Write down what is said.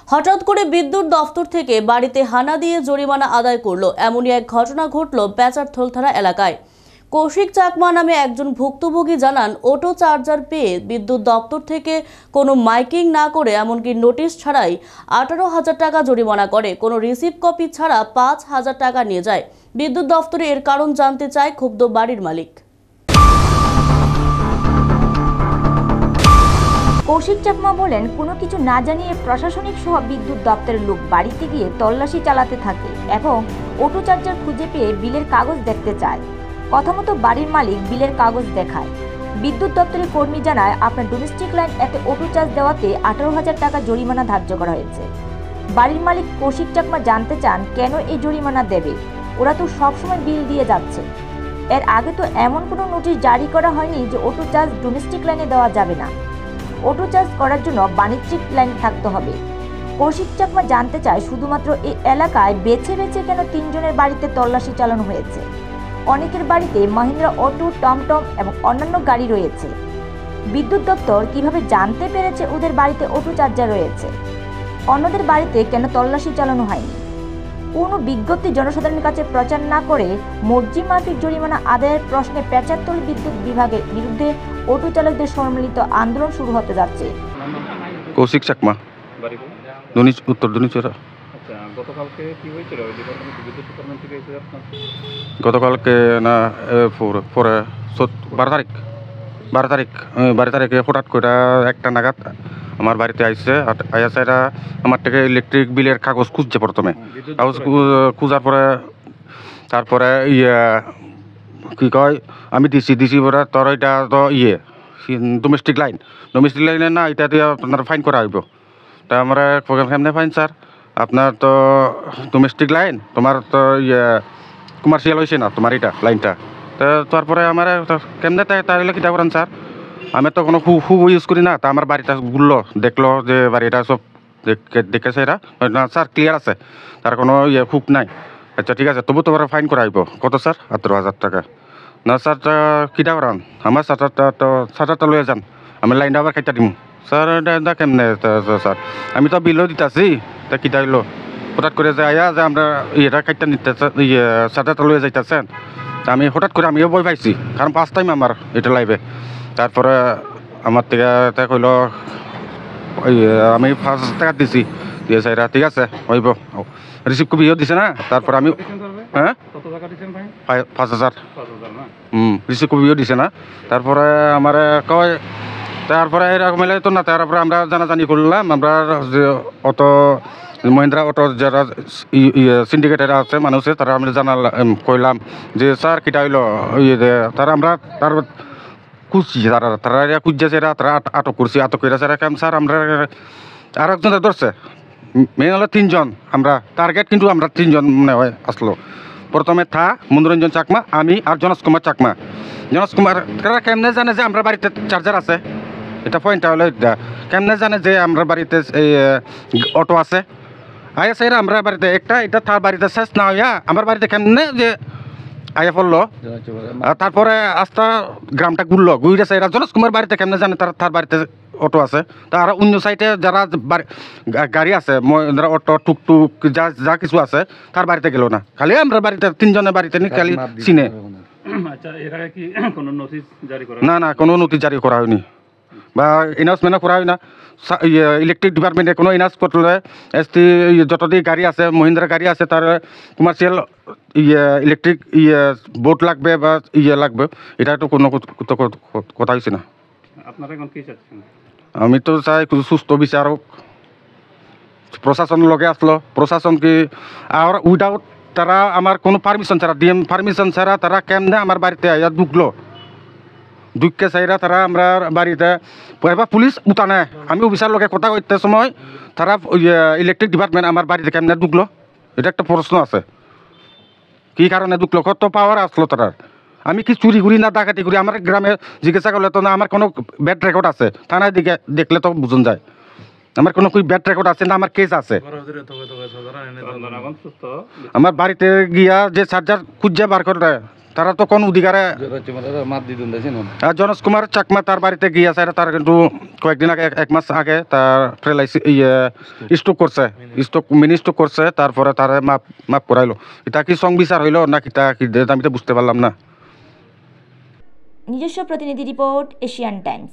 হঠাৎ করে বিদ্যুৎ দফতর থেকে বাড়িতে হানা দিয়ে জরিমানা আদায় করলো এমনই এক ঘটনা ঘটল বেচারথল থানা এলাকায়। কৌশিক চাকমা নামে একজন ভুক্তভোগী জানান, অটো চার্জার পেয়ে বিদ্যুৎ দপ্তর থেকে কোনো মাইকিং না করে এমনকি নোটিশ ছাড়াই 18,000 টাকা জরিমানা করে, কোনো রিসিপ্ট কপি ছাড়া 5,000 টাকা নিয়ে যায়। বিদ্যুৎ দপ্তরে এর কারণ জানতে চায় ক্ষুব্ধ বাড়ির মালিক। কৌশিক চাকমা বলেন, কোনো কিছু না জানিয়ে প্রশাসনিক সহ বিদ্যুৎ দপ্তরের লোক বাড়িতে গিয়ে তল্লাশি চালাতে থাকে এবং অটো চার্জার খুঁজে পেয়ে বিলের কাগজ দেখতে চায়। কথা মতো বাড়ির মালিক বিলের কাগজ দেখায়। বিদ্যুৎ দপ্তরের কর্মী জানায়, আপনার ডোমেস্টিক লাইন এতে অটো চার্জ দেওয়াতে 18,000 টাকা জরিমানা ধার্য করা হয়েছে। বাড়ির মালিক কৌশিক চাকমা জানতে চান, কেন এই জরিমানা দেবে? ওরা তো সবসময় বিল দিয়ে যাচ্ছে। এর আগে তো এমন কোনো নোটিশ জারি করা হয়নি যে অটো চার্জ ডোমেস্টিক লাইনে দেওয়া যাবে না। অটো চার্জ করার জন্য বাণিজ্যিক লাইন থাকতে হবে। কৌশিক চাকমা জানতে চায়, শুধুমাত্র এই এলাকায় বেছে বেছে কেন 3 জনের বাড়িতে তল্লাশি চালানো হয়েছে? অনেকের বাড়িতে মহিন্দ্রা অটো, টমটম এবং অন্যান্য গাড়ি রয়েছে। বিদ্যুৎ দপ্তর কিভাবে জানতে পেরেছে ওদের বাড়িতে অটো চার্জার রয়েছে? অন্যদের বাড়িতে কেন তল্লাশি চালানো হয়নি? কোনো বিজ্ঞপ্তি জনসাধারণের কাছে প্রচার না করে মর্জি মাফিক জরিমানা আদায়ের প্রশ্নে পেচারতল বিদ্যুৎ বিভাগের বিরুদ্ধে অটো চালকদের সম্মিলিত আন্দোলন শুরু হতে যাচ্ছে। কৌশিক চাকমা, উত্তর ধনীচরা। গতকালকে না পরে 12 তারিখে হঠাৎ করে 1টা নাগাদ আমার বাড়িতে আইসে এরা আমার থেকে ইলেকট্রিক বিলের কাগজ খুঁজছে। প্রথমে কাগজ খুঁজার পরে তারপরে কি কয়, আমি দিছি পরে তোর এটা তো ডোমেস্টিক লাইনে না, এটা দিয়ে আপনার ফাইন করা হইব। তা আমরা কেমনে ফাইন স্যার? আপনার তো ডোমেস্টিক লাইন, তোমার তো কমার্শিয়াল হয়েছে না তোমার এটা লাইনটা। তো তারপরে আমার কেমনে তাহলে কিটা করেন স্যার? আমি তো কোনো খুব ইউজ করি না। তা আমার বাড়িটা ঘুরলো, দেখলো যে বাড়িটা সব দেখেছে এরা, না স্যার ক্লিয়ার আছে, তার কোনো খুব নাই। আচ্ছা ঠিক আছে, তবু তোমার ফাইন করা হইব। কত স্যার? 18,000 টাকা। না স্যার কিটা করান? আমার সাঁতারটা লয়ে যান, আমি লাইনটা আবার খাইটা দিম। স্যার এটা কেমনে স্যার? আমি তো বিলও দিতেছি, তা কিটা হইলো? হঠাৎ করে যে আয়া যে আমরা এটা খাইটা নিতে সাঁতারটা লয়ে যাইতেছেন। তা আমি হঠাৎ করে আমিও ভয় পাইছি, কারণ 5 টাইম আমার এটা লাইবে। তারপরে আমার থেকে কইল আমি 5 টাকা দিছি, দিয়েছে এরা, ঠিক আছে হইব, রিসিভ কপিও দিছে না। তারপরে আমি 5,000 রিসিভ কপিও দিছে না। তারপরে আমার কয়, তারপরে এরকম এলে তো না। তারপরে আমরা জানাজানি করলাম, আমরা যে অটো মহিন্দ্রা অটো যারা সিন্ডিকেটের আছে মানুষের, তারা আমি কইলাম যে স্যার কিটা হইলো তারা আমরা তার খুঁজছি, তারা খুঁজছে, তারা আটক করছি, আটক করেছে এরা কেমন স্যার? আমরা আর একজন ধরছে, মেন হলো 3 জন আমরা টার্গেট, কিন্তু আমরা 3 জন মনে হয় আসলো। প্রথমে মনোরঞ্জন চাকমা, আমি আর জনস কুমার। তারা কেমনে জানে যে আমরা বাড়িতে চার্জার আছে? এটা পয়েন্টটা হলো এটা, কেমনে জানে যে আমরা বাড়িতে এই অটো আছে? আয়া স্যার আমরা বাড়িতে একটা, এটা তার বাড়িতে শেষ না হইয়া আমার বাড়িতে কেমনে যে আয়া পড়লো। তারপরে আস্তা গ্রামটা ঘুরেছে এরা, জনস কুমার বাড়িতে কেমনে জানে তার বাড়িতে অটো আছে? তারা অন্য সাইডে যারা গাড়ি আছে, অটো টুকটুক যা কিছু আছে, তার বাড়িতে গেল না। খালি আমরা বাড়িতে 3 জনের বাড়িতে নি খালি চিনে। না কোনো নোটিশ জারি করা হয়নি বা এনাউন্সমেন্টও করা হয় না। ইলেকট্রিক ডিপার্টমেন্টে কোনো এনাউন্স করলে এসটি যতদিন গাড়ি আছে, মহিন্দ্রা গাড়ি আছে, তার কমার্শিয়াল ইলেকট্রিক বোর্ড লাগবে বা লাগবে, এটা তো কোনো কথা হয়েছে না। আমি তো চাই সুস্থ বিচারক, প্রশাসন লগে আসলো, প্রশাসন কি আর উইদাউট তারা আমার কোনো পারমিশন ছাড়া, ডিএম পারমিশন ছাড়া তারা কেমনে আমার বাড়িতে আইয়া ঢুককে চাইরা তারা আমরা বাড়িতে এবার পুলিশ উঠানে। আমি অফিসার লোকে কথা কইতে সময় তারা ইলেকট্রিক ডিপার্টমেন্ট আমার বাড়িতে কেমনে ঢুকলো, এটা একটা প্রশ্ন আছে। কি কারণে ঢুকলো, কত পাওয়ার আসলো তারা? আমি কি চুরি করি না ডাকাতি করি? আমার গ্রামে জিজ্ঞাসা করলে তো না আমার কোনো ব্যাড রেকর্ড আছে, থানায় দিকে দেখলে তো বুঝন যায় আমার কোনো ব্যাড রেকর্ড আছে না, আমার কেস আছে। আমার বাড়িতে গিয়া যে চার্জার খুঁজে বার করে তারা তো কোন অধিকারে মাত দিতেন দেখছেন জনস কুমার চাকমা তার বাড়িতে গিয়েছে, তার কিন্তু কয়েকদিন আগে এক মাস আগে তার প্যারালাইসিস স্ট্রোক করছে, মিনি স্ট্রোক করছে, তারপরে তার মাপ করাইলো। এটা কি সংবিচার হইলো না কিটা কি আমি তো বুঝতে পারলাম না। নিজস্ব প্রতিনিধি রিপোর্ট, এশিয়ান টাইমস।